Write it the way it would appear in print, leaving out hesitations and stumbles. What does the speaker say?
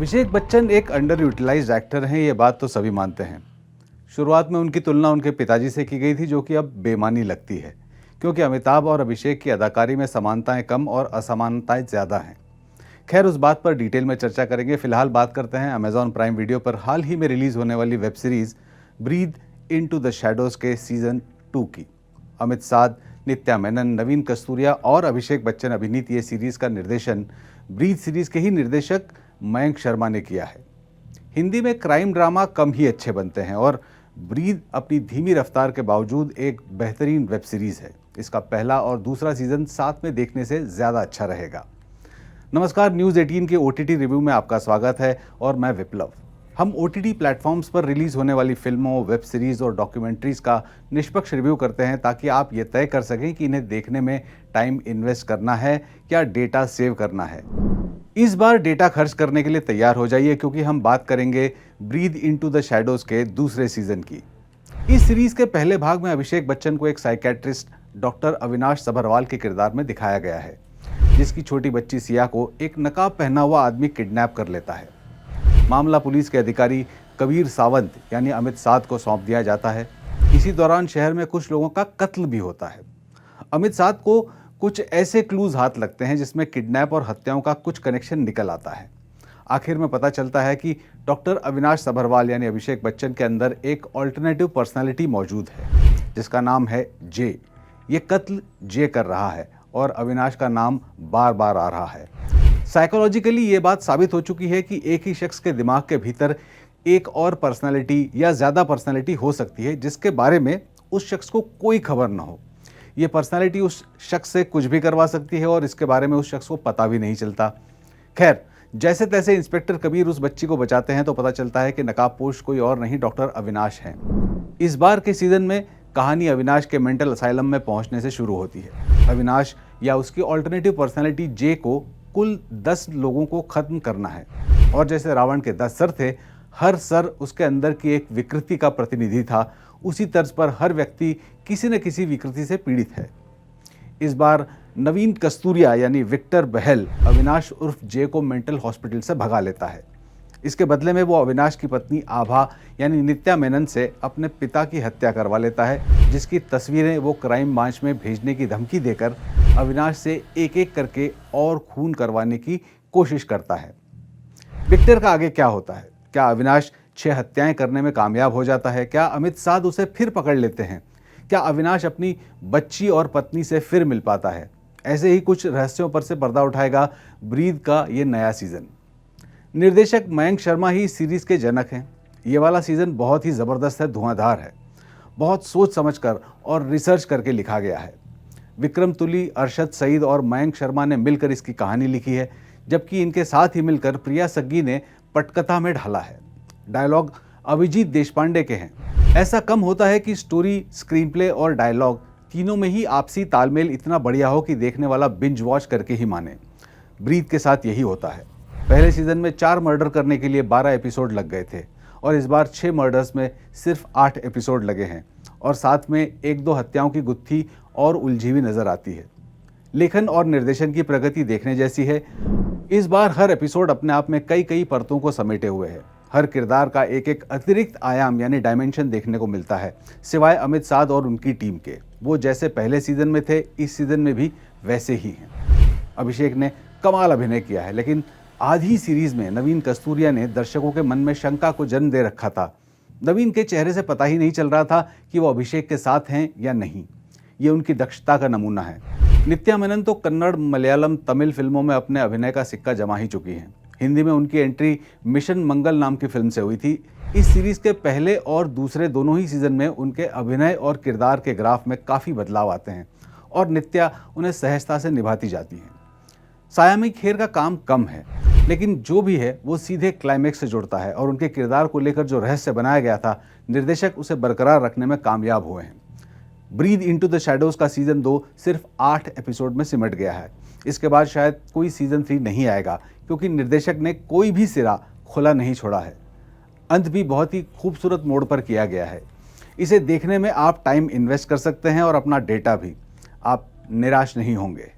अभिषेक बच्चन एक under utilised actor हैं, ये बात तो सभी मानते हैं। शुरुआत में उनकी तुलना उनके पिताजी से की गई थी, जो कि अब बेमानी लगती है, क्योंकि अमिताभ और अभिषेक की अदाकारी में समानताएं कम और असमानताएं ज़्यादा हैं। खैर, उस बात पर डिटेल में चर्चा करेंगे। फिलहाल बात करते हैं अमेजॉन प्राइम वीडियो पर हाल ही में रिलीज होने वाली web series Breathe Into the Shadows के सीजन 2 की। अमित साध, नित्या मेनन, नवीन कस्तूरिया और अभिषेक बच्चन अभिनीत ये सीरीज का निर्देशन ब्रीथ सीरीज के ही निर्देशक मयंक शर्मा ने किया है। हिंदी में क्राइम ड्रामा कम ही अच्छे बनते हैं और ब्रीथ अपनी धीमी रफ्तार के बावजूद एक बेहतरीन वेब सीरीज है। इसका पहला और दूसरा सीजन साथ में देखने से ज़्यादा अच्छा रहेगा। नमस्कार, न्यूज़ 18 के OTT रिव्यू में आपका स्वागत है और मैं विप्लव। हम OTT प्लेटफॉर्म्स पर रिलीज होने वाली फिल्मों, वेब सीरीज और डॉक्यूमेंट्रीज का निष्पक्ष रिव्यू करते हैं, ताकि आप ये तय कर सकें कि इन्हें देखने में टाइम इन्वेस्ट करना है या डेटा सेव करना है। इस बार डेटा खर्च करने के लिए तैयार हो जाइए, क्योंकि हम बात करेंगे ब्रीथ इनटू द शैडोज के दूसरे सीजन की। इस सीरीज के पहले भाग में अभिषेक बच्चन को एक साइकेट्रिस्ट डॉक्टर अविनाश सभरवाल के किरदार में दिखाया गया है, जिसकी छोटी बच्ची सिया को एक नकाब पहना हुआ आदमी किडनैप कर लेता है। मामला पुलिस के अधिकारी कबीर सावंत यानी अमित साध को सौंप दिया जाता है। इसी दौरान शहर में कुछ लोगों का कत्ल भी होता है। अमित साध को कुछ ऐसे क्लूज हाथ लगते हैं जिसमें किडनैप और हत्याओं का कुछ कनेक्शन निकल आता है। आखिर में पता चलता है कि डॉक्टर अविनाश सभरवाल यानी अभिषेक बच्चन के अंदर एक ऑल्टरनेटिव पर्सनैलिटी मौजूद है, जिसका नाम है जे। ये कत्ल जे कर रहा है और अविनाश का नाम बार बार आ रहा है। साइकोलॉजिकली ये बात साबित हो चुकी है कि एक ही शख्स के दिमाग के भीतर एक और पर्सनैलिटी या ज़्यादा पर्सनैलिटी हो सकती है, जिसके बारे में उस शख्स को कोई खबर ना हो। ये पर्सनैलिटी उस शख्स से कुछ भी करवा सकती है और इसके बारे में उस शख्स को पता भी नहीं चलता। खैर, जैसे तैसे इंस्पेक्टर कबीर उस बच्ची को बचाते हैं तो पता चलता है कि नकाबपोश कोई और नहीं, डॉक्टर अविनाश हैं। इस बार के सीजन में कहानी अविनाश के मेंटल असाइलम में पहुंचने से शुरू होती है। अविनाश या उसकी ऑल्टरनेटिव पर्सनैलिटी जे को कुल 10 लोगों को खत्म करना है, और जैसे रावण के 10 सर थे, हर सर उसके अंदर की एक विकृति का प्रतिनिधि था। उसी तर्ज पर हर व्यक्ति किसी न किसी विकृति से पीड़ित है। इस बार नवीन कस्तूरिया यानी विक्टर बहल अविनाश उर्फ जे को मेंटल हॉस्पिटल से भगा लेता है। इसके बदले में वो अविनाश की पत्नी आभा यानी नित्या मेनन से अपने पिता की हत्या करवा लेता है, जिसकी तस्वीरें वो क्राइम ब्रांच में भेजने की धमकी देकर अविनाश से एक एक करके और खून करवाने की कोशिश करता है। विक्टर का आगे क्या होता है? क्या अविनाश 6 हत्याएं करने में कामयाब हो जाता है? क्या अमित साध उसे फिर पकड़ लेते हैं? क्या अविनाश अपनी बच्ची और पत्नी से फिर मिल पाता है? ऐसे ही कुछ रहस्यों पर से पर्दा उठाएगा ब्रीथ का ये नया सीजन। निर्देशक मयंक शर्मा ही इस सीरीज के जनक हैं। ये वाला सीजन बहुत ही ज़बरदस्त है, धुआंधार है। बहुत सोच समझकर और रिसर्च करके लिखा गया है। विक्रम तुली, अरशद सईद और मयंक शर्मा ने मिलकर इसकी कहानी लिखी है, जबकि इनके साथ ही मिलकर प्रिया सग्गी ने पटकथा में ढाला है। डायलॉग अभिजीत देशपांडे के हैं। ऐसा कम होता है कि स्टोरी, स्क्रीन प्ले और डायलॉग तीनों में ही आपसी तालमेल इतना बढ़िया हो कि देखने वाला बिंज वॉच करके ही माने। ब्रीथ के साथ यही होता है। पहले सीजन में 4 मर्डर करने के लिए 12 एपिसोड लग गए थे, और इस बार 6 मर्डर्स में सिर्फ 8 एपिसोड लगे हैं, और साथ में 1-2 हत्याओं की गुत्थी और उलझी हुई नजर आती है। लेखन और निर्देशन की प्रगति देखने जैसी है। इस बार हर एपिसोड अपने आप में कई परतों को समेटे हुए है। हर किरदार का एक अतिरिक्त आयाम यानी डायमेंशन देखने को मिलता है, सिवाय अमित साध और उनकी टीम के। वो जैसे पहले सीजन में थे, इस सीजन में भी वैसे ही हैं। अभिषेक ने कमाल अभिनय किया है, लेकिन आधी सीरीज में नवीन कस्तूरिया ने दर्शकों के मन में शंका को जन्म दे रखा था। नवीन के चेहरे से पता ही नहीं चल रहा था कि वो अभिषेक के साथ हैं या नहीं। ये उनकी दक्षता का नमूना है। नित्या मेनन तो कन्नड़, मलयालम, तमिल फिल्मों में अपने अभिनय का सिक्का जमा ही चुकी हैं। हिंदी में उनकी एंट्री मिशन मंगल नाम की फिल्म से हुई थी। इस सीरीज के पहले और दूसरे दोनों ही सीजन में उनके अभिनय और किरदार के ग्राफ में काफ़ी बदलाव आते हैं, और नित्या उन्हें सहजता से निभाती जाती हैं। सायामी खेर का काम कम है, लेकिन जो भी है वो सीधे क्लाइमेक्स से जुड़ता है, और उनके किरदार को लेकर जो रहस्य बनाया गया था, निर्देशक उसे बरकरार रखने में कामयाब हुए हैं। ब्रीथ इनटू द शैडोज का सीजन 2 सिर्फ 8 एपिसोड में सिमट गया है। इसके बाद शायद कोई सीजन 3 नहीं आएगा, क्योंकि निर्देशक ने कोई भी सिरा खुला नहीं छोड़ा है। अंत भी बहुत ही खूबसूरत मोड़ पर किया गया है। इसे देखने में आप टाइम इन्वेस्ट कर सकते हैं और अपना डेटा भी। आप निराश नहीं होंगे।